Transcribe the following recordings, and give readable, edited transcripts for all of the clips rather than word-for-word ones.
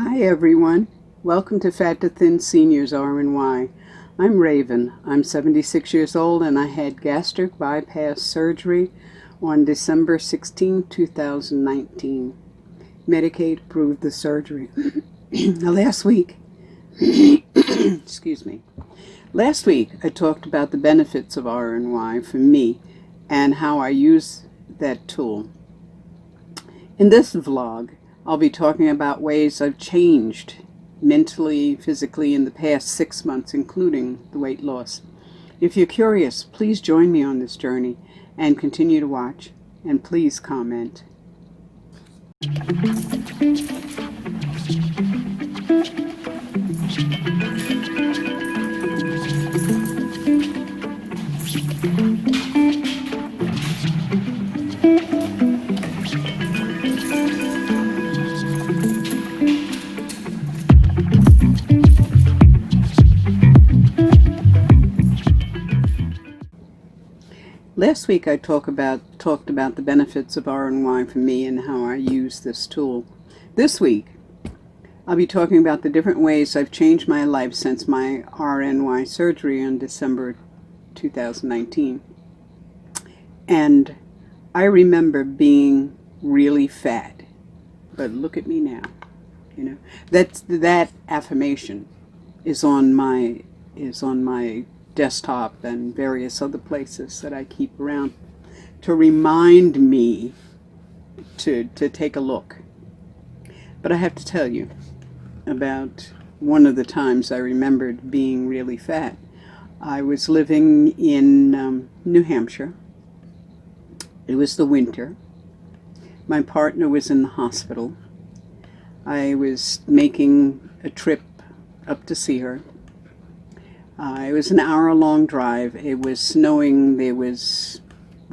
Hi everyone, welcome to Fat to Thin Seniors RNY. I'm Raven. I'm 76 years old and I had gastric bypass surgery on December 16, 2019. Medicaid approved the surgery. Now last week, excuse me, last week I talked about the benefits of RNY for me and how I use that tool. In this vlog, I'll be talking about ways I've changed mentally, physically in the past 6 months, including the weight loss. If you're curious, please join me on this journey and continue to watch, and please comment. Last week I talked about the benefits of RNY for me and how I use this tool. This week I'll be talking about the different ways I've changed my life since my RNY surgery in December 2019. And I remember being really fat, but look at me now. You know, that affirmation is on my desktop and various other places that I keep around to remind me to take a look. But I have to tell you about one of the times I remembered being really fat. I was living in New Hampshire. It was the winter. My partner was in the hospital. I was making a trip up to see her. It was an hour-long drive. It was snowing. There was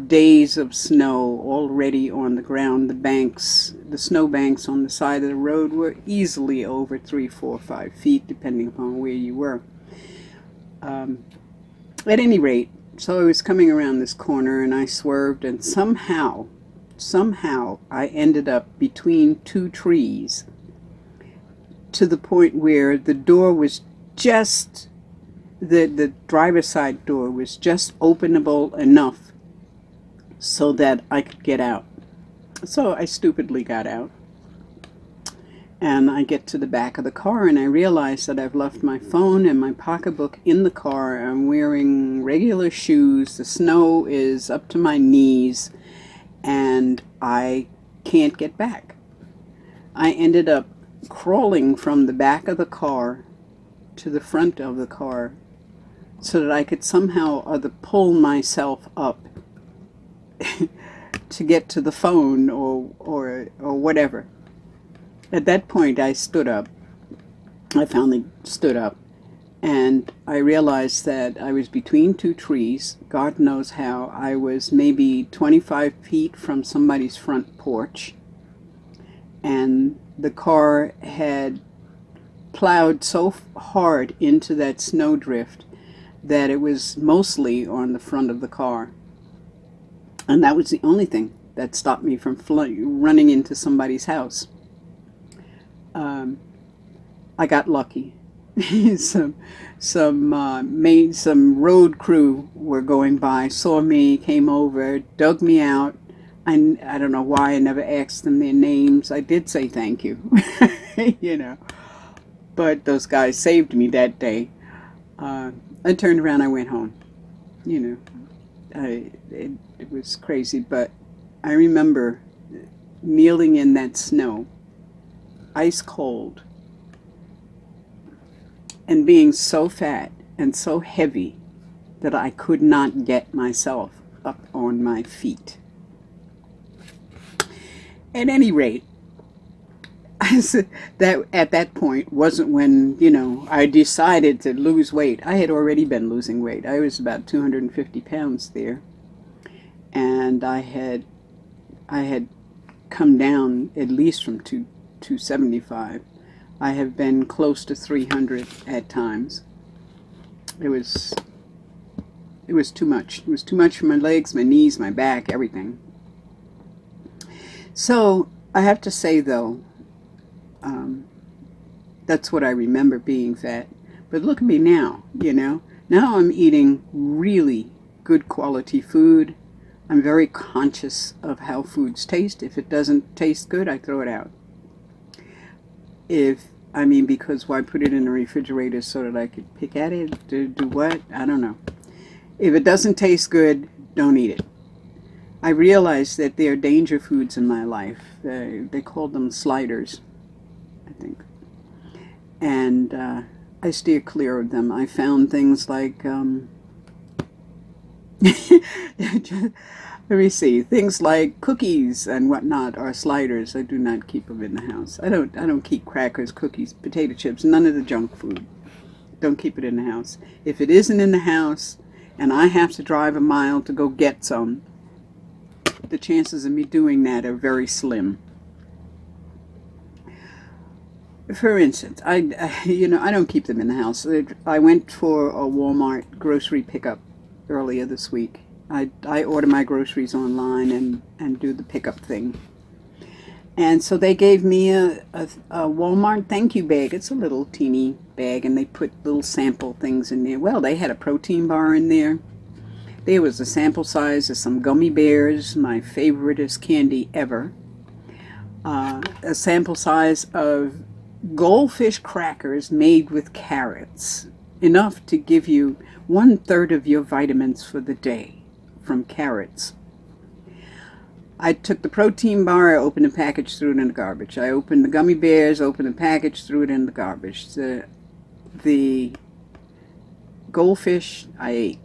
days of snow already on the ground. The snow banks on the side of the road were easily over 3, 4, 5 feet, depending upon where you were. At any rate, so I was coming around this corner and I swerved, and somehow I ended up between two trees to the point where the door was just the driver's side door was just openable enough so that I could get out. So I stupidly got out, and I get to the back of the car and I realize that I've left my phone and my pocketbook in the car. I'm wearing regular shoes. The snow is up to my knees and I can't get back. I ended up crawling from the back of the car to the front of the car so that I could somehow or other pull myself up to get to the phone or whatever. At that point I stood up. I finally stood up and I realized that I was between two trees. God knows how. I was maybe 25 feet from somebody's front porch, and the car had plowed so hard into that snowdrift that it was mostly on the front of the car. And that was the only thing that stopped me from running into somebody's house. I got lucky. some road crew were going by, saw me, came over, dug me out. I don't know why I never asked them their names. I did say thank you, you know. But those guys saved me that day. I turned around, I went home. You know, it was crazy, but I remember kneeling in that snow, ice cold, and being so fat and so heavy that I could not get myself up on my feet. At any rate, that at that point wasn't when, you know, I decided to lose weight. I had already been losing weight. I was about 250 pounds there, and I had come down at least from 275. I have been close to 300 at times. It was too much. It was too much for my legs, my knees, my back, everything. So I have to say though, That's what I remember being fat. But look at me now, you know. Now I'm eating really good quality food. I'm very conscious of how foods taste. If it doesn't taste good, I throw it out. Because why put it in the refrigerator so that I could pick at it? Do what? I don't know. If it doesn't taste good, don't eat it. I realize that there are danger foods in my life. They call them sliders, I think. And I steer clear of them. I found things like, let me see, things like cookies and whatnot are sliders. I do not keep them in the house. I don't keep crackers, cookies, potato chips, none of the junk food. Don't keep it in the house. If it isn't in the house and I have to drive a mile to go get some, the chances of me doing that are very slim. For instance, I don't keep them in the house. I went for a Walmart grocery pickup earlier this week. I order my groceries online and do the pickup thing. And so they gave me a Walmart thank you bag. It's a little teeny bag, and they put little sample things in there. Well, they had a protein bar in there. There was a sample size of some gummy bears, my favoriteest candy ever. A sample size of goldfish crackers made with carrots. Enough to give you 1/3 of your vitamins for the day from carrots. I took the protein bar, I opened the package, threw it in the garbage. I opened the gummy bears, opened the package, threw it in the garbage. The goldfish I ate.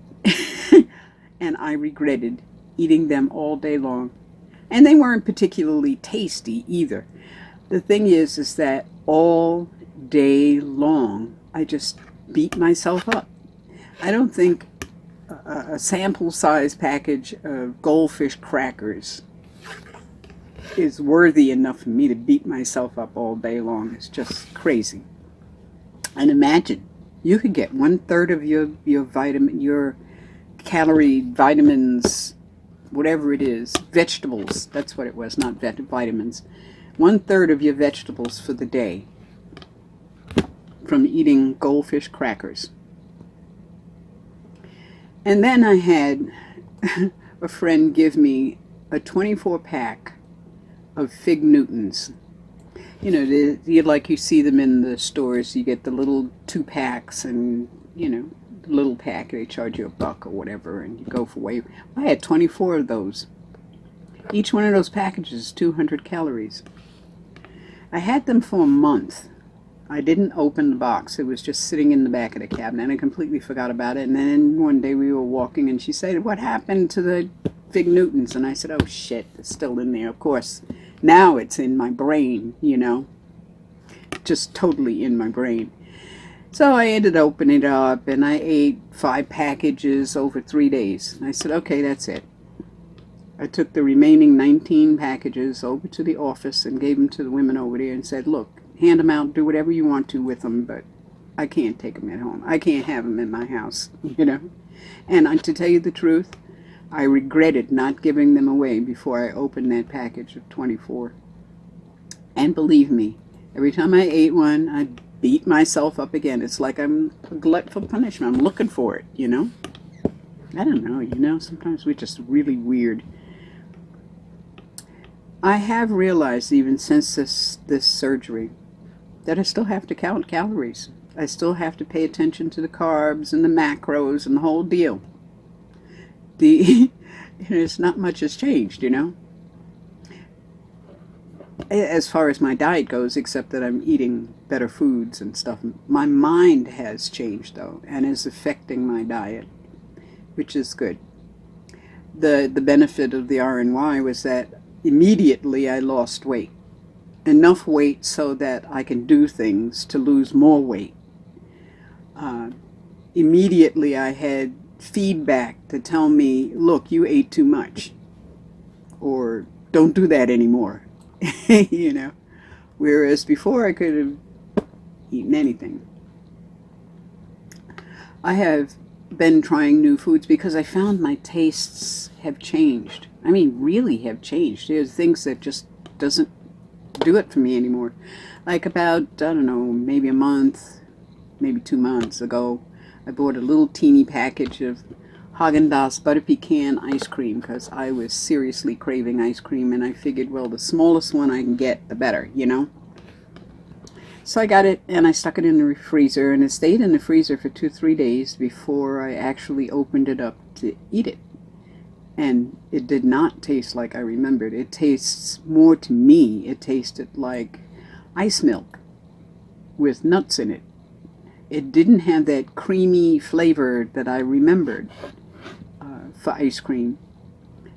And I regretted eating them all day long. And they weren't particularly tasty either. The thing is that all day long, I just beat myself up. I don't think a sample size package of goldfish crackers is worthy enough for me to beat myself up all day long. It's just crazy. And imagine, you could get 1/3 of your calorie, vitamins, whatever it is, vegetables, that's what it was, not vitamins, 1/3 of your vegetables for the day from eating goldfish crackers. And then I had a friend give me a 24-pack of Fig Newtons. You know, like you see them in the stores. You get the little 2-packs, and you know, the little pack, they charge you $1 or whatever, and you go for way. I had 24 of those. Each one of those packages is 200 calories. I had them for a month. I didn't open the box. It was just sitting in the back of the cabinet, and I completely forgot about it. And then one day we were walking, and she said, "What happened to the Fig Newtons?" And I said, "Oh shit, it's still in there." Of course, now it's in my brain, you know, just totally in my brain. So I ended up opening it up, and I ate 5 packages over 3 days. I said, okay, that's it. I took the remaining 19 packages over to the office and gave them to the women over there and said, look, hand them out, do whatever you want to with them, but I can't take them at home. I can't have them in my house, you know. And to tell you the truth, I regretted not giving them away before I opened that package of 24. And believe me, every time I ate one, I beat myself up again. It's like I'm a glut for punishment. I'm looking for it, you know. I don't know, you know, sometimes we're just really weird. I have realized, even since this surgery, that I still have to count calories. I still have to pay attention to the carbs and the macros and the whole deal. It's not much has changed, you know, as far as my diet goes, except that I'm eating better foods and stuff. My mind has changed, though, and is affecting my diet, which is good. The benefit of the RNY was that immediately I lost weight. Enough weight so that I can do things to lose more weight. Immediately I had feedback to tell me, look, you ate too much, or don't do that anymore. You know, whereas before I could have eaten anything. I have been trying new foods because I found my tastes have changed. I mean, really have changed. There's things that just doesn't do it for me anymore. Like about, I don't know, maybe a month, maybe 2 months ago, I bought a little teeny package of Häagen-Dazs butter pecan ice cream because I was seriously craving ice cream, and I figured, well, the smallest one I can get, the better, you know? So I got it, and I stuck it in the freezer, and it stayed in the freezer for 2-3 days before I actually opened it up to eat it. And it did not taste like I remembered. It tastes more, to me, it tasted like ice milk with nuts in it. It didn't have that creamy flavor that I remembered for ice cream.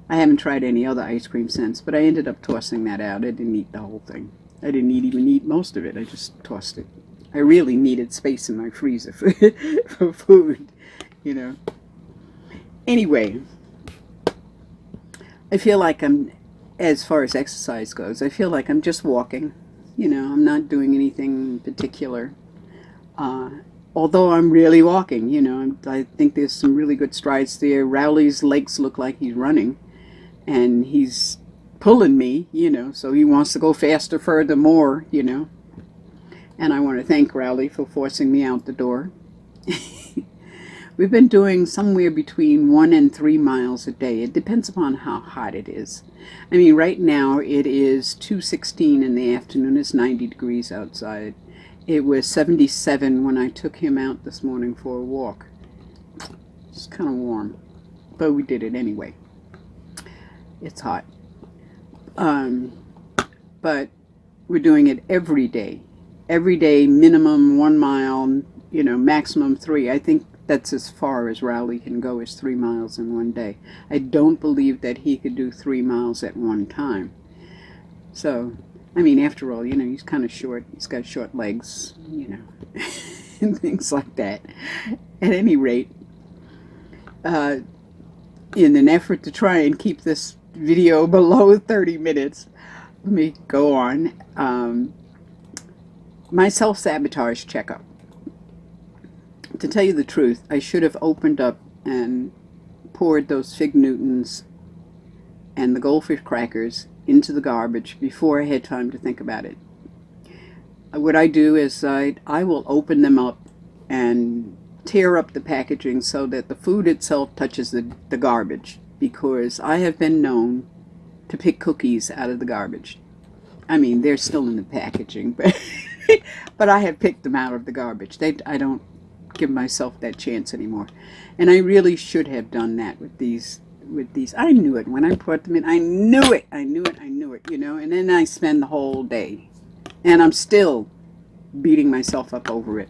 I haven't tried any other ice cream since, but I ended up tossing that out. I didn't eat the whole thing. I didn't even eat most of it. I just tossed it. I really needed space in my freezer for food, you know. Anyway, I feel like as far as exercise goes, I feel like I'm just walking. You know, I'm not doing anything particular. Although I'm really walking, you know, I think there's some really good strides there. Rowley's legs look like he's running, and he's pulling me, you know, so he wants to go faster, further, more, you know. And I want to thank Rowley for forcing me out the door. We've been doing somewhere between 1 and 3 miles a day. It depends upon how hot it is. I mean, right now it is 2:16 in the afternoon. It's 90 degrees outside. It was 77 when I took him out this morning for a walk. It's kind of warm, but we did it anyway. It's hot. But we're doing it every day. Every day, minimum 1 mile, you know, maximum 3. I think that's as far as Rowley can go, is 3 miles in one day. I don't believe that he could do 3 miles at one time. So, I mean, after all, you know, he's kind of short. He's got short legs, you know, and things like that. At any rate, in an effort to try and keep this video below 30 minutes, let me go on. My self-sabotage checkup. To tell you the truth, I should have opened up and poured those Fig Newtons and the goldfish crackers into the garbage before I had time to think about it. What I do is I will open them up and tear up the packaging so that the food itself touches the garbage, because I have been known to pick cookies out of the garbage. I mean, they're still in the packaging, but but I have picked them out of the garbage. I don't give myself that chance anymore. And I really should have done that with these. I knew it when I put them in. I knew it, you know. And then I spend the whole day, and I'm still beating myself up over it.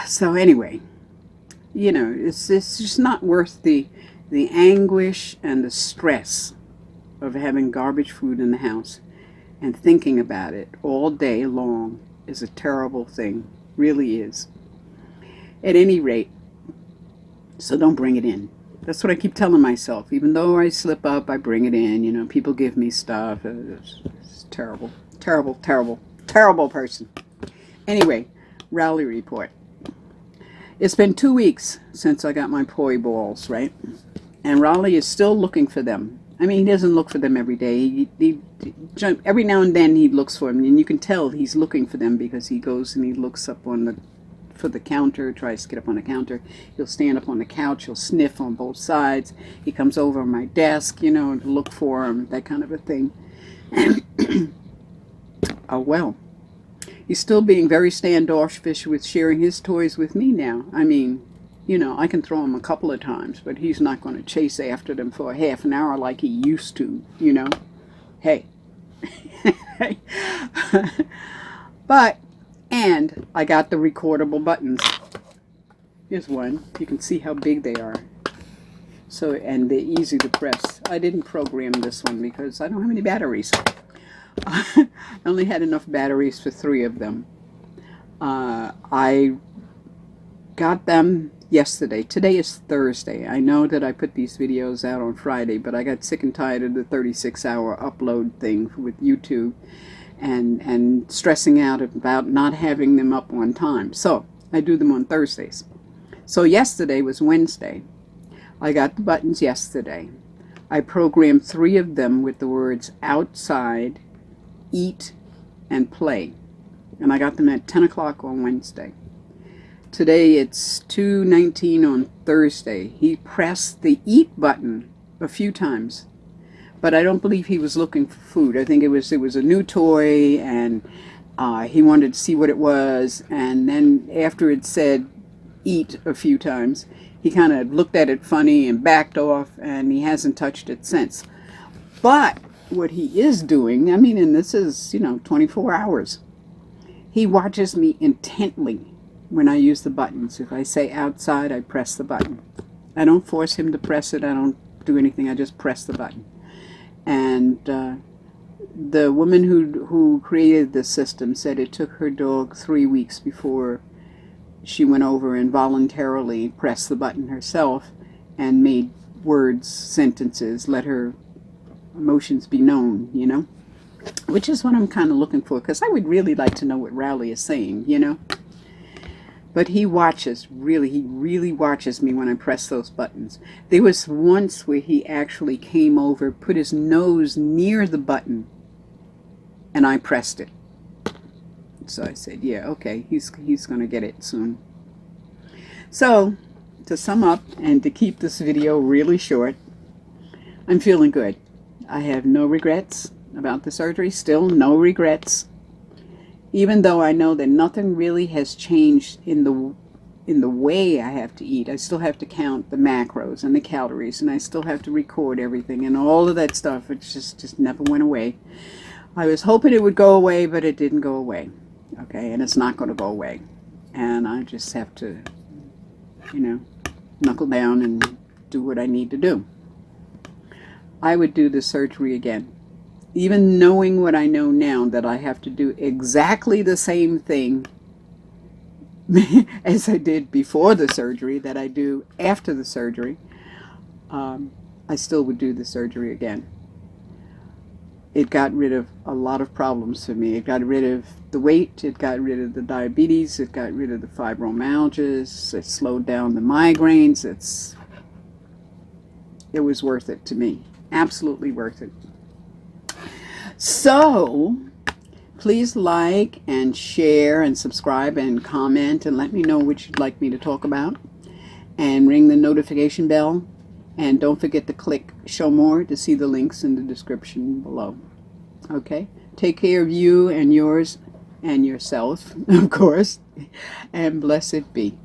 So anyway, you know, it's just not worth the anguish and the stress of having garbage food in the house, and thinking about it all day long is a terrible thing. Really is. At any rate, so don't bring it in. That's what I keep telling myself. Even though I slip up, I bring it in. You know, people give me stuff. It's terrible. Terrible, terrible, terrible person. Anyway, Rowley report. It's been 2 weeks since I got my poi balls, right? And Rowley is still looking for them. I mean, he doesn't look for them every day. Every now and then he looks for them, and you can tell he's looking for them because he goes and he looks up for the counter, tries to get up on the counter. He'll stand up on the couch, he'll sniff on both sides. He comes over on my desk, you know, to look for him, that kind of a thing. Oh, well. He's still being very standoffish with sharing his toys with me now. I mean, you know, I can throw him a couple of times, but he's not going to chase after them for a half an hour like he used to, you know. Hey. And I got the recordable buttons. Here's one. You can see how big they are. So, and they're easy to press. I didn't program this one because I don't have any batteries. I only had enough batteries for 3 of them. I got them yesterday. Today is Thursday. I know that I put these videos out on Friday, but I got sick and tired of the 36-hour upload thing with YouTube and stressing out about not having them up on time. So I do them on Thursdays. So yesterday was Wednesday. I got the buttons yesterday. I programmed 3 of them with the words outside Eat and Play. And I got them at 10 o'clock on Wednesday. Today it's 2:19 on Thursday. He pressed the eat button a few times, but I don't believe he was looking for food. I think it was a new toy, and he wanted to see what it was. And then after it said eat a few times, he kind of looked at it funny and backed off, and he hasn't touched it since. But what he is doing, I mean, and this is, 24 hours, he watches me intently when I use the buttons. If I say outside, I press the button. I don't force him to press it. I don't do anything. I just press the button. And the woman who created this system said it took her dog 3 weeks before she went over and voluntarily pressed the button herself and made words, sentences, let her emotions be known, which is what I'm kind of looking for, because I would really like to know what Rowley is saying, But he watches, he really watches me when I press those buttons. There was once where he actually came over, put his nose near the button, and I pressed it. So I said, yeah, okay, he's going to get it soon. So, to sum up and to keep this video really short, I'm feeling good. I have no regrets about the surgery, still no regrets. Even though I know that nothing really has changed in the way I have to eat. I still have to count the macros and the calories, and I still have to record everything and all of that stuff. It just never went away. I was hoping it would go away, but it didn't go away. Okay, and it's not going to go away. And I just have to, knuckle down and do what I need to do. I would do the surgery again. Even knowing what I know now, that I have to do exactly the same thing as I did before the surgery, that I do after the surgery, I still would do the surgery again. It got rid of a lot of problems for me. It got rid of the weight, it got rid of the diabetes, it got rid of the fibromyalgias, it slowed down the migraines. It was worth it to me. Absolutely worth it. So, please like and share and subscribe and comment and let me know what you'd like me to talk about. And ring the notification bell. And don't forget to click show more to see the links in the description below. Okay? Take care of you and yours and yourself, of course. And blessed be.